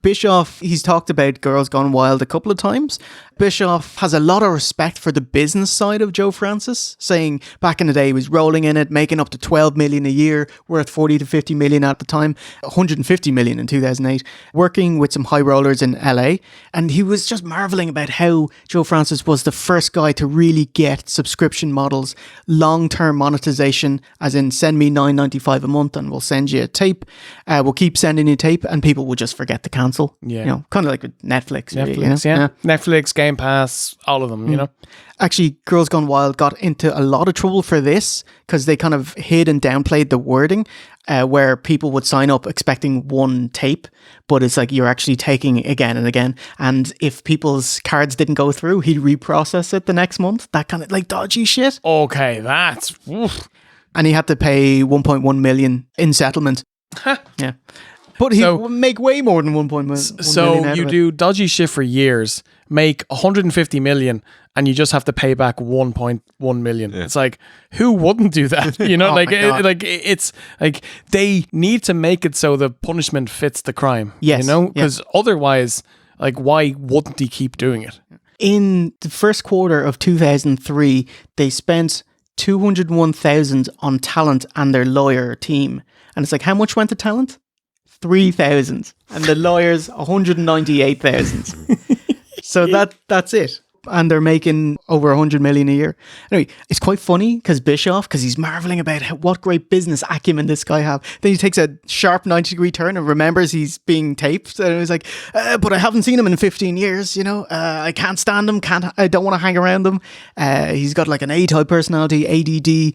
Bischoff, he's talked about Girls Gone Wild a couple of times. Bischoff has a lot of respect for the business side of Joe Francis, saying back in the day he was rolling in it, making up to $12 million a year, worth $40 to $50 million at the time, $150 million in 2008, working with some high rollers in LA. And he was just marveling about how Joe Francis was the first guy to really get subscription models, long-term monetization, as in send me $9.95 a month and we'll send you a tape. We'll keep sending you tape and people will just forget to cancel. Yeah. Kind of like with Netflix. Netflix, really, yeah. Netflix, Game Pass, all of them, Actually, Girls Gone Wild got into a lot of trouble for this because they kind of hid and downplayed the wording where people would sign up expecting one tape, but it's like you're actually taking again and again. And if people's cards didn't go through, he'd reprocess it the next month. That kind of like dodgy shit. Okay, that's... Oof. And he had to pay $1.1 million in settlement. Yeah. But he would make way more than 1.1 million. So you do dodgy shit for years, make 150 million, and you just have to pay back 1.1 million. Yeah. It's like, who wouldn't do that? It's like they need to make it so the punishment fits the crime. Yes, because otherwise, like, why wouldn't he keep doing it? In the first quarter of 2003, they spent $201,000 on talent and their lawyer team, and it's like, how much went to talent? 3,000, and the lawyers 198,000. So that's it. And they're making over 100 million a year. Anyway, it's quite funny because Bischoff, because he's marveling about what great business acumen this guy have. Then he takes a sharp 90-degree turn and remembers he's being taped. And he's like, but I haven't seen him in 15 years, I can't stand him. I don't want to hang around him. He's got like an A-type personality, ADD,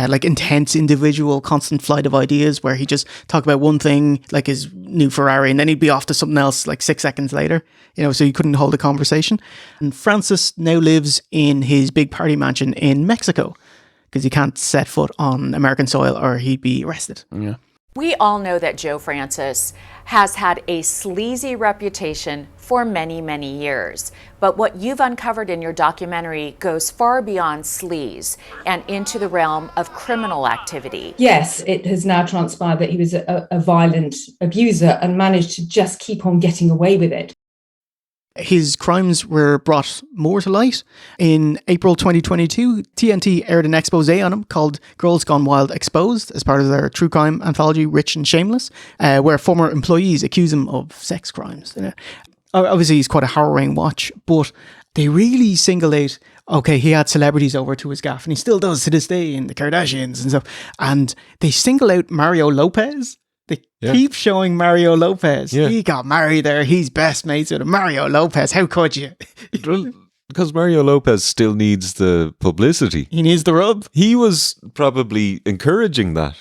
like intense individual, constant flight of ideas where he just talk about one thing, like his new Ferrari, and then he'd be off to something else like 6 seconds later, so he couldn't hold a conversation. And Francis now lives in his big party mansion in Mexico because he can't set foot on American soil or he'd be arrested. Yeah. We all know that Joe Francis has had a sleazy reputation for many, many years. But what you've uncovered in your documentary goes far beyond sleaze and into the realm of criminal activity. Yes, it has now transpired that he was a violent abuser and managed to just keep on getting away with it. His crimes were brought more to light. In April 2022, TNT aired an expose on him called Girls Gone Wild Exposed as part of their true crime anthology Rich and Shameless, where former employees accuse him of sex crimes. Obviously, he's quite a harrowing watch, but they really single out, okay, he had celebrities over to his gaff, and he still does to this day in the Kardashians and stuff, and they single out Mario Lopez. They keep showing Mario Lopez. Yeah. He got married there. He's best mates with Mario Lopez. How could you? Because Mario Lopez still needs the publicity. He needs the rub. He was probably encouraging that.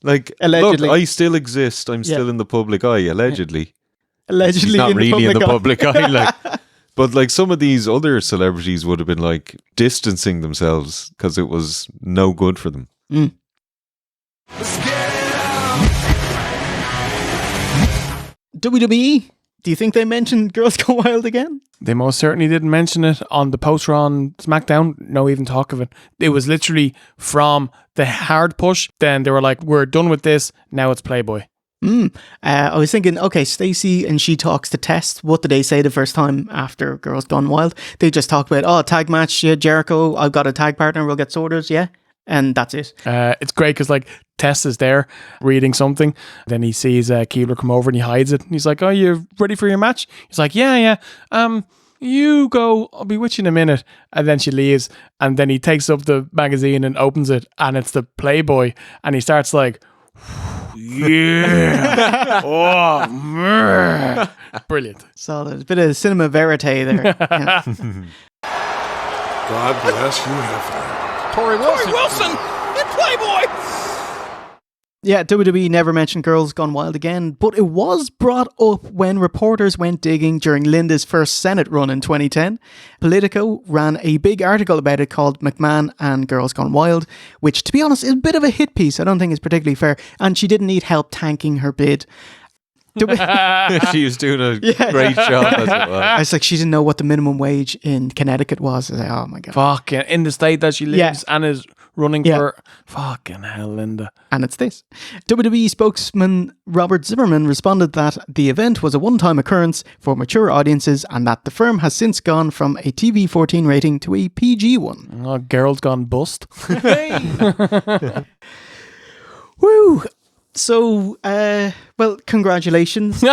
Like, allegedly. Look, I still exist. I'm still in the public eye, allegedly. Allegedly He's not in really the in the public eye. Like, but like some of these other celebrities would have been like distancing themselves because it was no good for them. Mm. WWE, do you think they mentioned Girls Go Wild again? They most certainly didn't mention it on the poster on Smackdown. No even talk of it. It was literally from the hard push. Then they were like, we're done with this. Now it's Playboy. I was thinking, okay, Stacey and she talks to Test. What did they say the first time after Girls Gone Wild? They just talk about, tag match, yeah, Jericho, I've got a tag partner, we'll get sorted, yeah. And that's it. It's great because like Tess is there reading something. Then he sees Keebler come over and he hides it. And he's like, "Oh, you ready for your match?" He's like, "Yeah. You go. I'll be with you in a minute." And then she leaves. And then he takes up the magazine and opens it, and it's the Playboy. And he starts like, "Yeah, oh man, brilliant, solid, bit of cinema verite there." Yeah. God bless you, Heifer. Tori Wilson in Playboy! Yeah, WWE never mentioned Girls Gone Wild again, but it was brought up when reporters went digging during Linda's first Senate run in 2010. Politico ran a big article about it called McMahon and Girls Gone Wild, which, to be honest, is a bit of a hit piece. I don't think it's particularly fair, and she didn't need help tanking her bid. She was doing a great job as it was. I was like, she didn't know what the minimum wage in Connecticut was. I was like, oh my God. Fucking in the state that she lives and is running for. Fucking hell, Linda. And it's this. WWE spokesman Robert Zimmerman responded that the event was a one-time occurrence for mature audiences and that the firm has since gone from a TV-14 rating to a PG one. Oh, Girls Gone Bust. Woo! So, well, congratulations.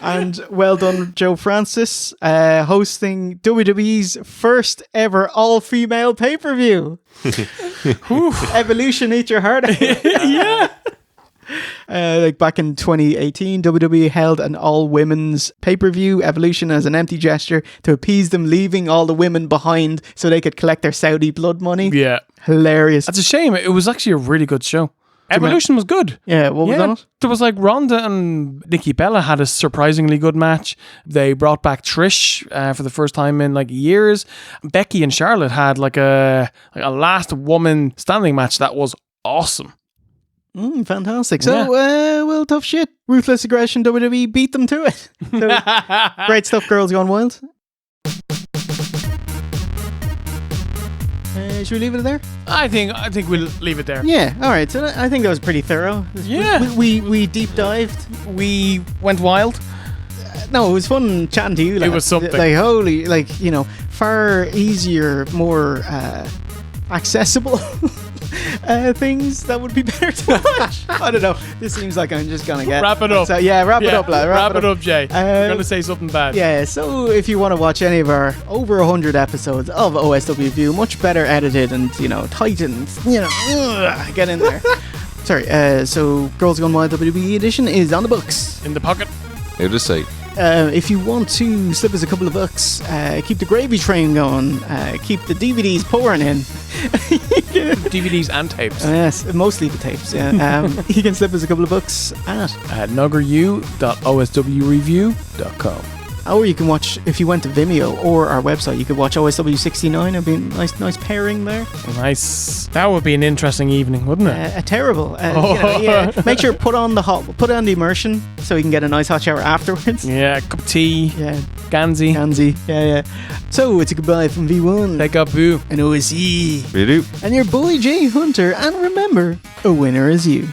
And well done, Joe Francis, hosting WWE's first ever all-female pay-per-view. Evolution, eat your heart out. Yeah. Like back in 2018, WWE held an all-women's pay-per-view, Evolution, as an empty gesture to appease them, leaving all the women behind so they could collect their Saudi blood money. Yeah. Hilarious. That's a shame. It was actually a really good show. Evolution was good. Yeah, what was on it? There was like Ronda and Nikki Bella had a surprisingly good match. They brought back Trish for the first time in like years. Becky and Charlotte had like a last woman standing match that was awesome. Fantastic. So, well, tough shit. Ruthless aggression, WWE beat them to it. So, great stuff, Girls Gone Wild. Should we leave it there? I think we'll leave it there. Yeah, alright. So I think that was pretty thorough. Yeah. We deep dived. We went wild. No, it was fun chatting to you. It was something. Like, holy, like, you know, far easier, more accessible things that would be better to watch. I don't know. This seems like I'm just going to get... Wrap it up. So, yeah, wrap it up, lad. Wrap it up, Jay. You're going to say something bad. Yeah, so if you want to watch any of our over 100 episodes of OSW View, much better edited and, you know, tight and, you know, get in there. Sorry, so Girls Gone Wild WWE edition is on the books. In the pocket. Out of sight. If you want to slip us a couple of bucks, keep the gravy train going, keep the DVDs pouring in. DVDs and tapes. Yes, mostly the tapes. Yeah. You can slip us a couple of bucks at nuggeru.oswreview.com. Or you can watch, if you went to Vimeo or our website, you could watch OSW 69. It'd be a nice pairing there. Nice. That would be an interesting evening, wouldn't it? Terrible. Make sure put on the immersion so you can get a nice hot shower afterwards. Yeah, cup of tea. Yeah. Ganzi. Yeah. So it's a goodbye from V1. Ggw and OSE. Redo. And your boy Jay Hunter. And remember, a winner is you.